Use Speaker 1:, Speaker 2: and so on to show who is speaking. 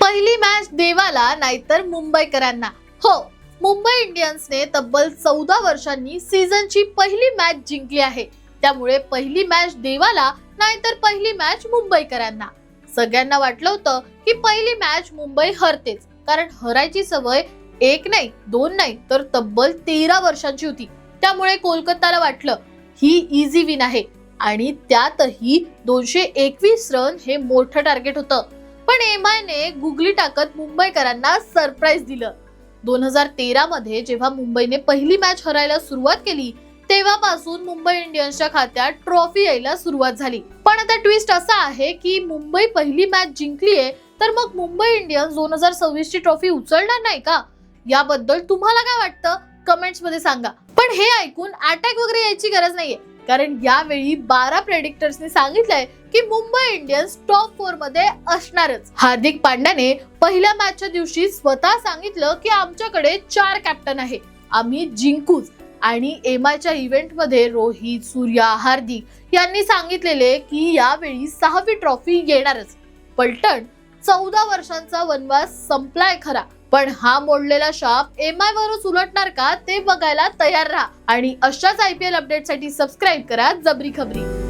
Speaker 1: पहिली मॅच देवाला नाहीतर मुंबईकरांना. हो, मुंबई इंडियन्सने तब्बल 14 वर्षांनी सीझनची पहिली मॅच जिंकली आहे. त्यामुळे पहिली मॅच देवाला नाहीतर पहिली मॅच मुंबईकरांना. सगळ्यांना वाटलं होतं की पहिली मॅच मुंबई हरतेच, कारण हरायची सवय एक नाही, दोन नाही, तर तब्बल 13 वर्षांची होती. त्यामुळे कोलकाताला वाटलं ही इझी विन आहे आणि त्यातही 221 रन हे मोठं टार्गेट होतं. पण एमआयने गुगली टाकत मुंबईकरांना सरप्राईज दिलं. 2013 मध्ये जेव्हा मुंबईने पहिली मॅच हरायला सुरुवात केली, तेव्हापासून मुंबई इंडियन्सच्या खात्यात ट्रॉफी यायला सुरुवात झाली. पण आता ट्विस्ट असा आहे की मुंबई पहिली मॅच जिंकलीये, तर मग मुंबई इंडियन्स 2026 ची ट्रॉफी उचलणार नाही का? याबद्दल तुम्हाला काय वाटतं कमेंट्स मध्ये सांगा. पण हे ऐकून अटॅक वगैरे यायची गरज नाहीये, कारण यावेळी 12 प्रेडिक्टर्सनी सांगितलंय की मुंबई इंडियन्स टॉप 4 मध्ये असणारच. हार्दिक पांड्याने पहिल्या मॅचच्या दिवशी स्वतः सांगितलं की आमच्याकडे 4 कॅप्टन आहे, आम्ही जिंकूच. आणि एमआयच्या इव्हेंट मध्ये रोहित, सूर्या, हार्दिक यांनी सांगितलेले की यावेळी 6वी ट्रॉफी येणारच. पलटण 14 वर्षांचा वनवास संपलाय खरा, पण हा मोडलेला शाप एमआय वरच उलटणार का ते बघायला तयार राहा. आणि अशाच IPL अपडेटसाठी सबस्क्राईब करा जबरी खबरी.